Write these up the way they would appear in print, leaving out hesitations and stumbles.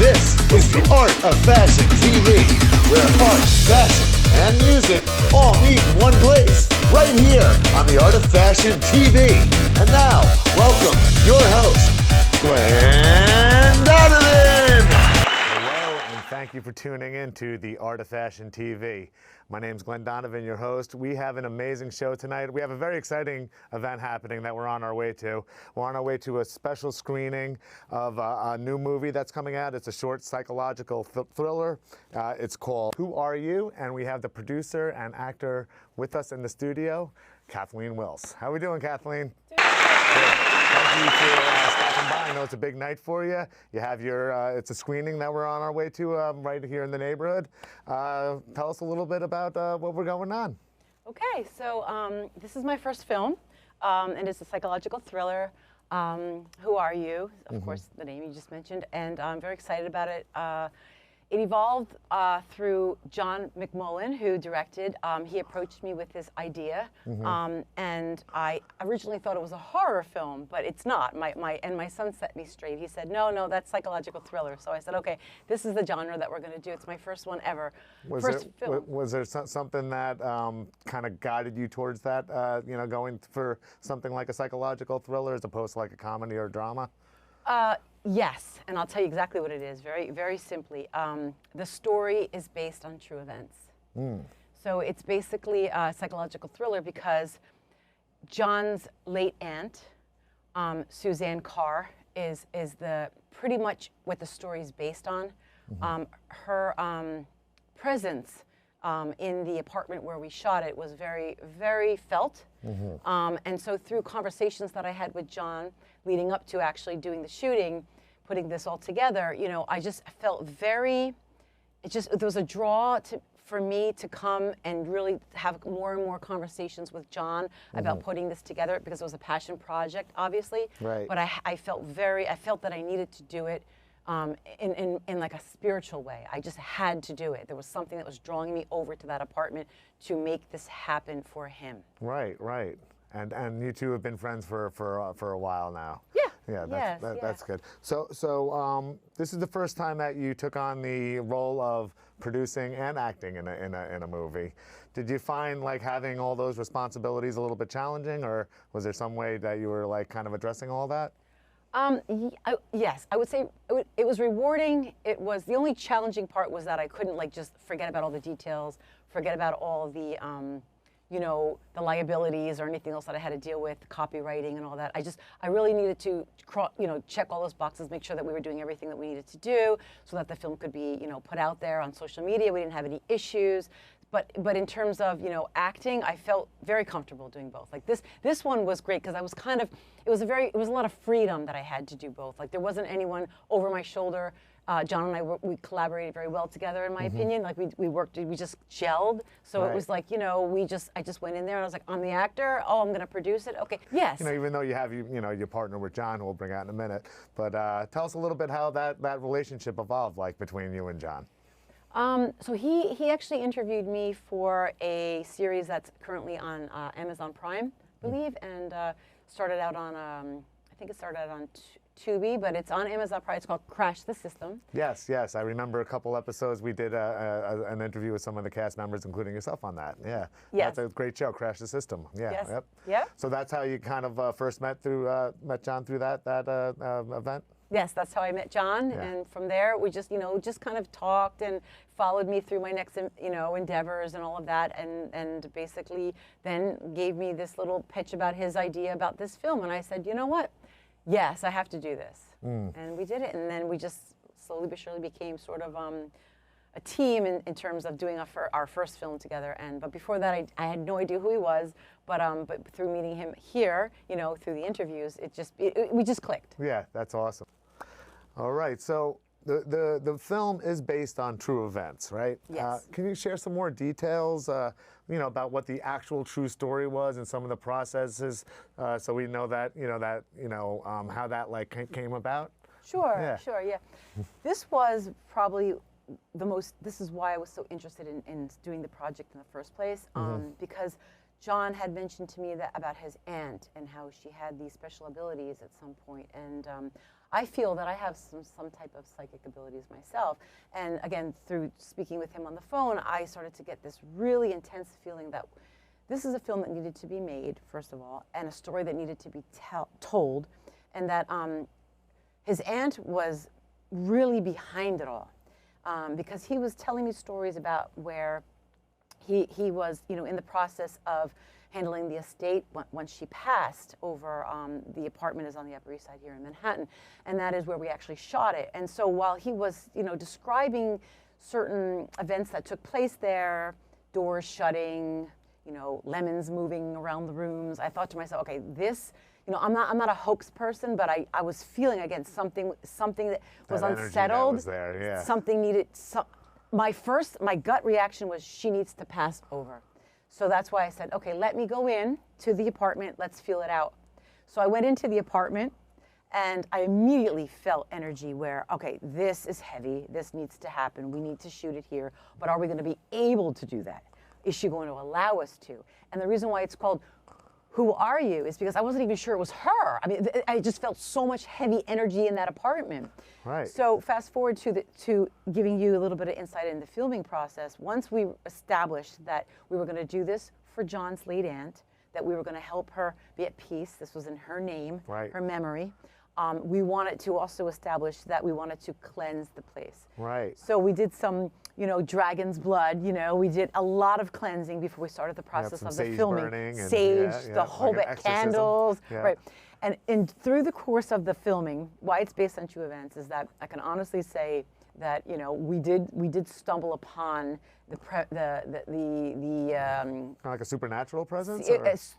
This is the Art of Fashion TV, where art, fashion, and music all meet in one place, right here on the Art of Fashion TV. And now, welcome your host, Glenn Donovan. Hello, and thank you for tuning in to the Art of Fashion TV. My name's Glenn Donovan, your host. We have an amazing show tonight. We have a very exciting event happening that we're on our way to. We're on our way to a special screening of a new movie that's coming out. It's a short psychological thriller. It's called Who Are You? And we have the producer and actor with us in the studio, Kathleen Wilce. How are we doing, Kathleen? Thank you for stopping by. I know it's a big night for you. You have your, it's a screening that we're on our way to right here in the neighborhood. Tell us a little bit about what we're going on. Okay, so this is my first film, and it's a psychological thriller. Who Are You? Of course, the name you just mentioned, and I'm very excited about it. It evolved through John McMullen, who directed. He approached me with this idea, and I originally thought it was a horror film, but it's not. My son set me straight. He said, no, that's psychological thriller. So I said, okay, this is the genre that we're going to do. It's my first one ever. Was there something that kind of guided you towards that, going for something like a psychological thriller as opposed to like a comedy or drama? Yes, and I'll tell you exactly what it is, very, very simply. The story is based on true events. So it's basically a psychological thriller because John's late aunt, Suzanne Carr, is pretty much what the story is based on. Her presence in the apartment where we shot it was very, very felt. And so through conversations that I had with John leading up to actually doing the shooting, putting this all together, I just felt there was a draw for me to come and really have more and more conversations with John about putting this together because it was a passion project, obviously. Right. But I felt that I needed to do it in like a spiritual way. I just had to do it. There was something that was drawing me over to that apartment to make this happen for him. Right. And you two have been friends for a while now. Yeah. That's good. So this is the first time that you took on the role of producing and acting in a movie. Did you find like having all those responsibilities a little bit challenging, or was there some way that you were like kind of addressing all that? Yes, I would say it was rewarding. It was the only challenging part was that I couldn't like just forget about all the details, forget about all the the liabilities or anything else that I had to deal with, copywriting and all that. I really needed to check all those boxes, make sure that we were doing everything that we needed to do so that the film could be put out there on social media. We didn't have any issues. But in terms of acting, I felt very comfortable doing both. Like this one was great because I was it was a lot of freedom that I had to do both. Like there wasn't anyone over my shoulder. John and I we collaborated very well together, in my opinion. Like we just gelled. So It was like I just went in there and I was like, I'm the actor. Oh, I'm going to produce it. Okay, yes. Even though you have your partner with John, who we'll bring out in a minute. But tell us a little bit how that relationship evolved, like between you and John. So he actually interviewed me for a series that's currently on Amazon Prime, I believe, and started out on I think it started out on Tubi, but it's on Amazon Prime. It's called Crash the System. Yes. I remember a couple episodes. We did an interview with some of the cast members, including yourself, on that. Yeah. Yes. That's a great show, Crash the System. Yeah. Yes. Yep. Yeah. So that's how you kind of first met John through that event? Yes, that's how I met John, and from there we just kind of talked and followed me through my next endeavors and all of that, and basically then gave me this little pitch about his idea about this film, and I said, you know what, yes, I have to do this, and we did it, and then we just slowly but surely became sort of a team in terms of doing our first film together, but before that I had no idea who he was, but through meeting him here, through the interviews, we just clicked. Yeah, that's awesome. All right, so the film is based on true events, right? Yes. Can you share some more details, about what the actual true story was and some of the processes, so we know that, how that like came about? Sure. This was probably this is why I was so interested in doing the project in the first place, because John had mentioned to me about his aunt and how she had these special abilities at some point, and I feel that I have some type of psychic abilities myself. And again, through speaking with him on the phone, I started to get this really intense feeling that this is a film that needed to be made, first of all, and a story that needed to be told, and that his aunt was really behind it all, because he was telling me stories about where he was, in the process of handling the estate once she passed over. The apartment is on the Upper East Side here in Manhattan, and that is where we actually shot it. And so while he was, describing certain events that took place there, doors shutting, lemons moving around the rooms, I thought to myself, okay, this, I'm not a hoax person, but I was feeling again something that was unsettled. That was there, yeah. Something needed. My gut reaction was she needs to pass over. So that's why I said, okay, let me go in to the apartment. Let's feel it out. So I went into the apartment, and I immediately felt energy where, okay, this is heavy. This needs to happen. We need to shoot it here. But are we going to be able to do that? Is she going to allow us to? And the reason why it's called Who Are You is because I wasn't even sure it was her. I mean, I just felt so much heavy energy in that apartment. Right. So fast forward to giving you a little bit of insight in the filming process. Once we established that we were going to do this for John's late aunt, that we were going to help her be at peace. This was in her name, right. her memory. We wanted to also establish that we wanted to cleanse the place. Right. So we did some, dragon's blood, we did a lot of cleansing before we started the process of the filming. Sage, the whole bit, candles, right. And through the course of the filming, why it's based on true events is that I can honestly say that, we did stumble upon like a supernatural presence?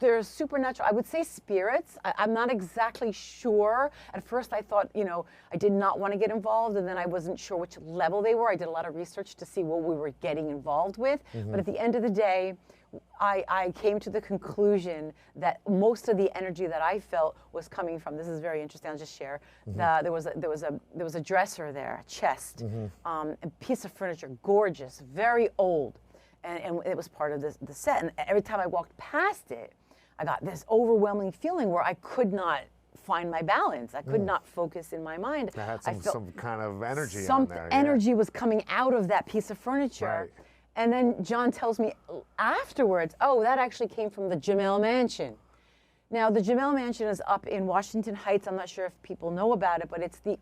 There's supernatural, I would say spirits. I'm not exactly sure. At first I thought, I did not want to get involved, and then I wasn't sure which level they were. I did a lot of research to see what we were getting involved with. But at the end of the day, I came to the conclusion that most of the energy that I felt was coming from, this is very interesting, I'll just share, there was a dresser there, a chest, a piece of furniture, gorgeous, very old, and it was part of the set. And every time I walked past it, I got this overwhelming feeling where I could not find my balance. I could not focus in my mind. I had some kind of energy on there. Energy was coming out of that piece of furniture. Right. And then John tells me afterwards, oh, that actually came from the Jamel Mansion. Now, the Jamel Mansion is up in Washington Heights. I'm not sure if people know about it, but it's the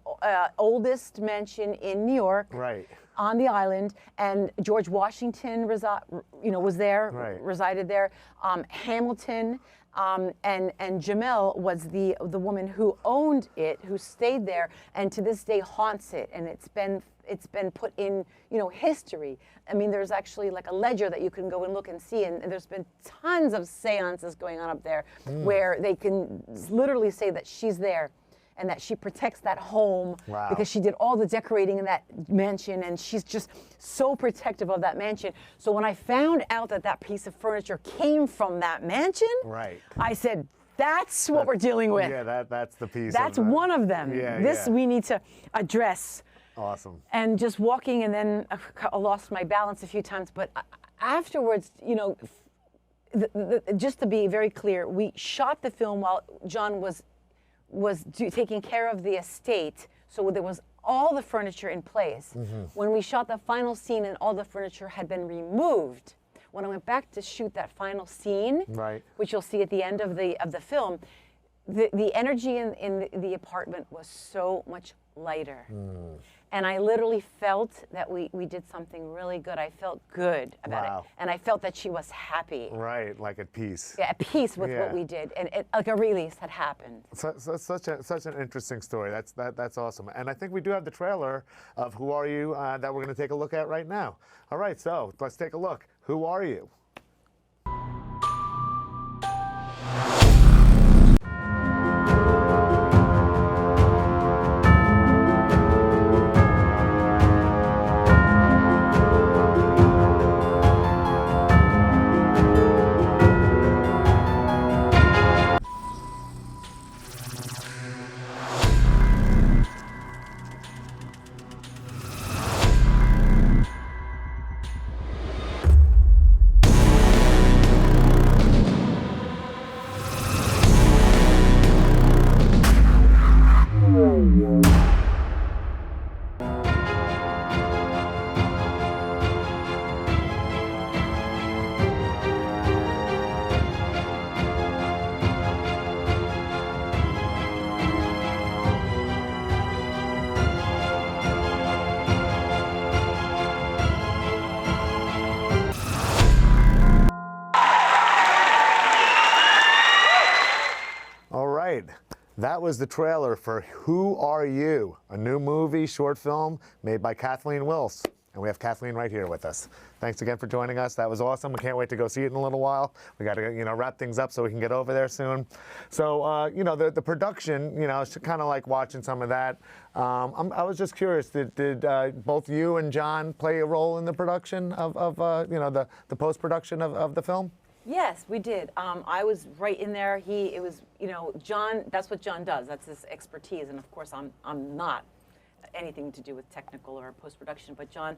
oldest mansion in New York, right, on the island. And George Washington, was there, right, resided there. Hamilton, and Jamel was the woman who owned it, who stayed there, and to this day haunts it. And it's been put in, history. I mean, there's actually like a ledger that you can go and look and see, and there's been tons of seances going on up there where they can literally say that she's there and that she protects that home. Wow. Because she did all the decorating in that mansion, and she's just so protective of that mansion. So when I found out that piece of furniture came from that mansion, right, I said, that's what we're dealing with. Yeah, that's the piece. That's one of them. Yeah, we need to address. Awesome. And just walking, and then I lost my balance a few times. But afterwards, just to be very clear, we shot the film while John was taking care of the estate. So there was all the furniture in place. When we shot the final scene and all the furniture had been removed, when I went back to shoot that final scene, right, which you'll see at the end of the film, the energy in the apartment was so much lighter. And I literally felt that we did something really good. I felt good about it. And I felt that she was happy. Right, like at peace. Yeah, at peace with what we did. And like a release had happened. So such an interesting story. That's awesome. And I think we do have the trailer of Who Are You that we're going to take a look at right now. All right, so let's take a look. Who are you? That was the trailer for Who Are You? A new movie, short film made by Kathleen Wilce. And we have Kathleen right here with us. Thanks again for joining us. That was awesome. We can't wait to go see it in a little while. We got to, wrap things up so we can get over there soon. So, the production, it's kind of like watching some of that. I was just curious, did both you and John play a role in the production of the post-production of the film? Yes, we did. I was right in there. John, that's what John does. That's his expertise. And of course, I'm not anything to do with technical or post-production, but John,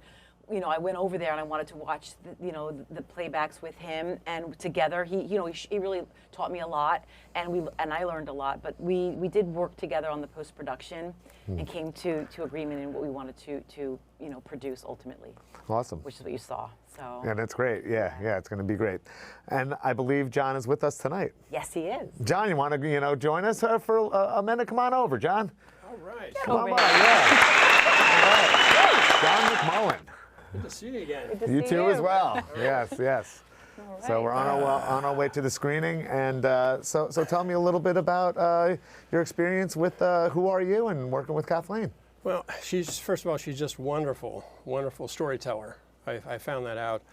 I went over there and I wanted to watch the playbacks with him, and together he really taught me a lot, and I learned a lot. But we did work together on the post-production and came to agreement in what we wanted to produce ultimately. Awesome. Which is what you saw. So. And it's great. Yeah, it's going to be great. And I believe John is with us tonight. Yes, he is. John, you want to join us for a minute? Come on over, John. All right. Come on, yeah. John McMullen. Good to see you again. Good to You see too you. as well. Yes. All right. So we're on our way to the screening, and so tell me a little bit about your experience with Who Are You and working with Kathleen. Well, first of all, she's just wonderful storyteller. I found that out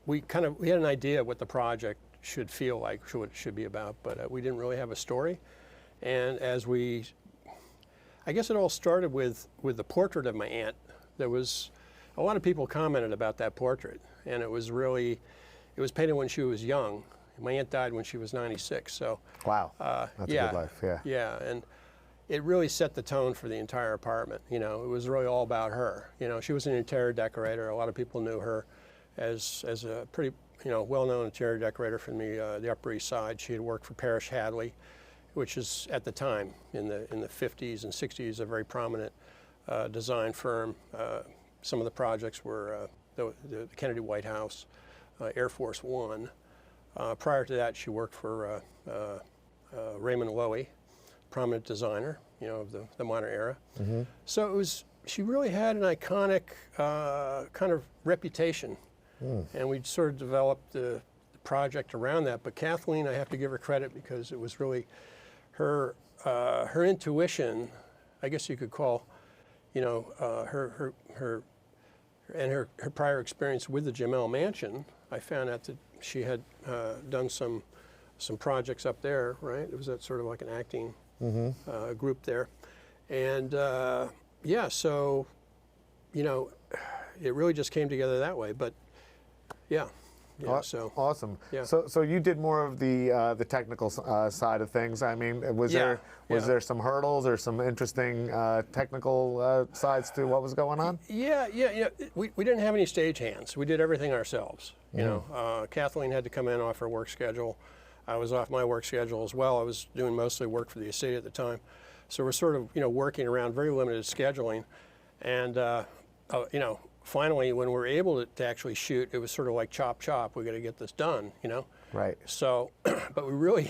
we had an idea what the project should feel like, what it should be about, but we didn't really have a story. And I guess it all started with the portrait of my aunt. There was a lot of people commented about that portrait, and it was painted when she was young. My aunt died when she was 96, so. Wow, that's a good life, yeah. Yeah, and it really set the tone for the entire apartment. It was really all about her. She was an interior decorator. A lot of people knew her as a pretty, well-known interior decorator from the Upper East Side. She had worked for Parrish Hadley, which is at the time in the 50s and 60s a very prominent design firm. Some of the projects were the Kennedy White House, Air Force One. Prior to that, she worked for Raymond Loewy, prominent designer, of the modern era. Mm-hmm. So she really had an iconic kind of reputation, and we sort of developed the project around that. But Kathleen, I have to give her credit because it was really her intuition, I guess you could call, her prior experience with the Jamel Mansion. I found out that she had done some projects up there, right? It was that sort of like an acting group there. And so, it really just came together that way. But yeah. Awesome. Yeah. So you did more of the technical side of things. I mean, was there some hurdles or some interesting technical sides to what was going on? Yeah. We didn't have any stagehands. We did everything ourselves. Kathleen had to come in off her work schedule. I was off my work schedule as well. I was doing mostly work for the estate at the time. So we're sort of, working around very limited scheduling. And, finally, when we were able to actually shoot, it was sort of like chop, we got to get this done, Right. So, but we really,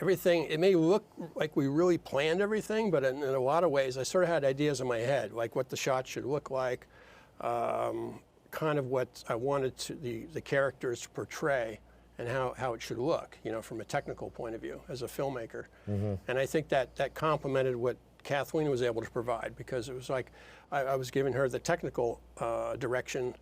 everything, it may look like we really planned everything, but in a lot of ways, I sort of had ideas in my head, like what the shot should look like, kind of what I wanted the characters to portray and how it should look, from a technical point of view as a filmmaker. Mm-hmm. And I think that complemented what Kathleen was able to provide, because it was like I was giving her the technical direction,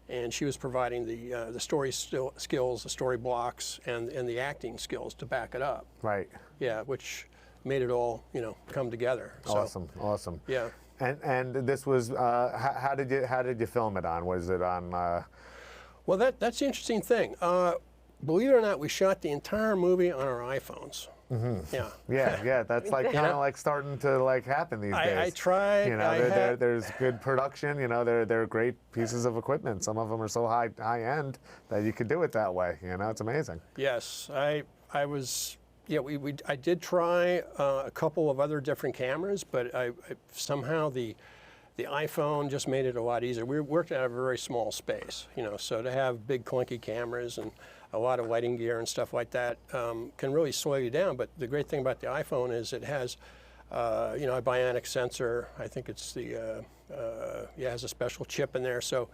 and she was providing the story skills, the story blocks, and the acting skills to back it up. Right. Yeah, which made it all come together. So, Awesome. Yeah. And this was how did you film it on? Was it on? Well, that's the interesting thing. Believe it or not, we shot the entire movie on our iPhones. Mm-hmm. Yeah. That's like kind of like starting to happen these days. I tried. There's good production. They're great pieces of equipment. Some of them are so high end that you could do it that way. It's amazing. Yes, I was. Yeah, I did try a couple of other different cameras, but I somehow the iPhone just made it a lot easier. We worked out of a very small space, so to have big clunky cameras and a lot of lighting gear and stuff like that can really slow you down. But the great thing about the iPhone is it has, a bionic sensor. I think it's has a special chip in there. So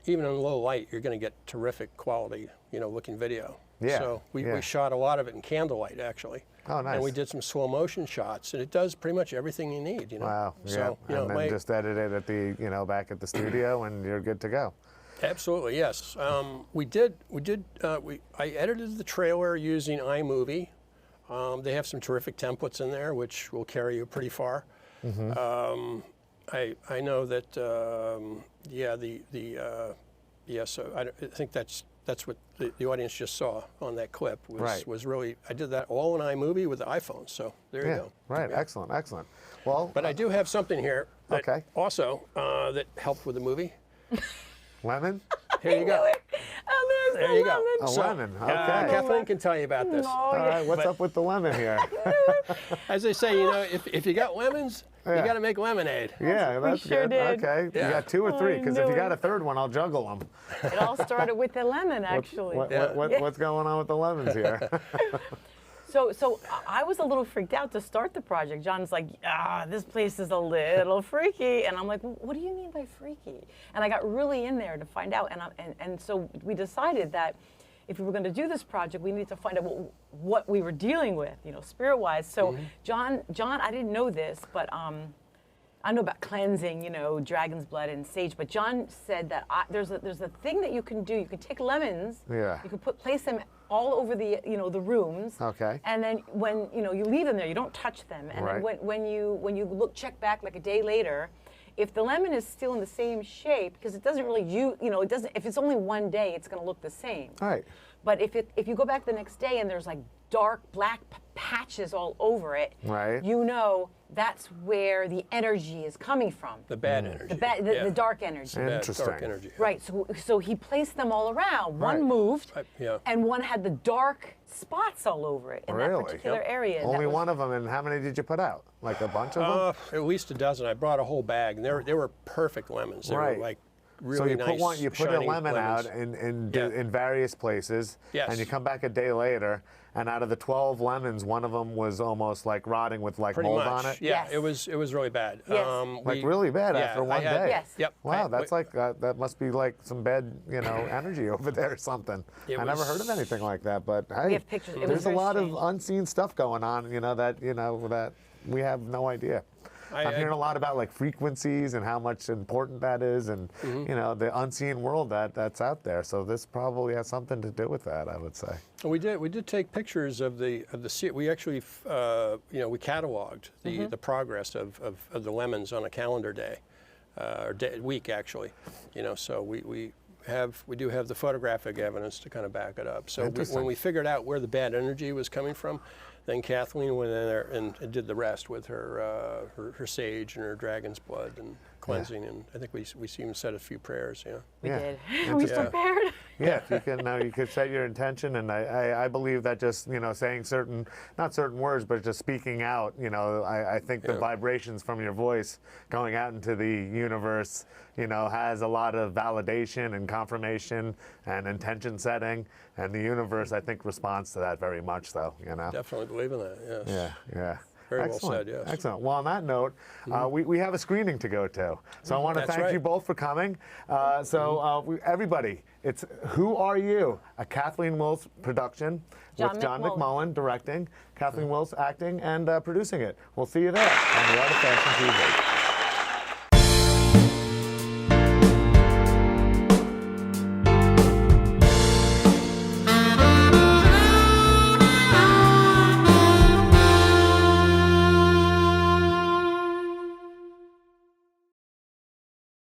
even in low light, you're going to get terrific quality, looking video. Yeah, So we yeah. shot a lot of it in candlelight, actually. Oh, nice. And we did some slow motion shots, and it does pretty much everything you need, Wow. So, yeah. And then just edit it at the, back at the studio, and you're good to go. Absolutely, yes. I edited the trailer using iMovie. They have some terrific templates in there, which will carry you pretty far. Mm-hmm. I know that, so I think that's what the audience just saw on that clip was really, I did that all in iMovie with the iPhone, so there you go. Right, Yeah. excellent, excellent. Well, But I do have something here that also that helped with the movie. lemon? Here you go. Oh, there's There the you go. lemon. A So, lemon, okay. Kathleen can tell you about this. All right, what's up with the lemon here? As they say, if you got lemons, you got to make lemonade. Yeah, that's sure good. did. Okay, Yeah. you got 2 or 3, because if knew you got it. a third one, I'll juggle them. It all started with the lemon, actually. What's going on with the lemons here? So I was a little freaked out to start the project. John's like, this place is a little freaky. And I'm like, well, what do you mean by freaky? And I got really in there to find out. And so we decided that if we were going to do this project, we needed to find out what we were dealing with, spirit-wise. So John, I didn't know this, but I know about cleansing, dragon's blood and sage. But John said that there's a thing that you can do. You can take lemons. Yeah. You can place them all over the the rooms. Okay. And then when you leave them there, you don't touch them. And Right. then when you check back like a day later, if the lemon is still in the same shape, because it doesn't really it doesn't. If it's only one day, it's going to look the same. All right. But if you go back the next day and there's like dark black patches all over it, Right. That's where the energy is coming from. The bad energy. The dark energy. Interesting. Dark energy. Right. So he placed them all around. One Right. moved, Yeah. and one had the dark spots all over it in Really? that particular area. And Only that was- one of them, and how many did you put out? Like a bunch of them? At least a dozen. I brought a whole bag, and they were perfect lemons. They Right. were like really So you nice, put a shiny lemon lemons. out in Yeah. various places, Yes. and you come back a day later, and out of the 12 lemons, one of them was almost like rotting with like Pretty mold much. on it. Yeah, Yes. it was really bad. Yes. Like really bad after one day. Yes. Yep. Wow, that's like that must be like some bad energy over there or something. It I never was- heard of anything like that, but hey, have pictures. It was there's a very lot strange. of unseen stuff going on, that we have no idea. I'm hearing a lot about like frequencies and how much important that is, and the unseen world that's out there. So this probably has something to do with that, I would say. We did take pictures of the we actually we cataloged the progress of the lemons on a calendar day, or week actually, so we do have the photographic evidence to kind of back it up. So when we figured out where the bad energy was coming from, then Kathleen went in there and did the rest with her sage and her dragon's blood and cleansing, and I think we even said a few prayers. We Yeah. did. We prepared. Yeah, if you could set your intention, and I believe that just saying not certain words, but just speaking out. I think the vibrations from your voice going out into the universe, has a lot of validation and confirmation and intention setting, and the universe I think responds to that very much, though. Definitely believe in that. Yes. Yeah. Very well Excellent. said, yes. Excellent. Well, on that note, we have a screening to go to. So I want to That's thank you right. both for coming. Everybody, it's Who Are You? A Kathleen Wilce production with John McMullen directing, Kathleen Wilce acting and producing it. We'll see you there on the Art of Fashion TV.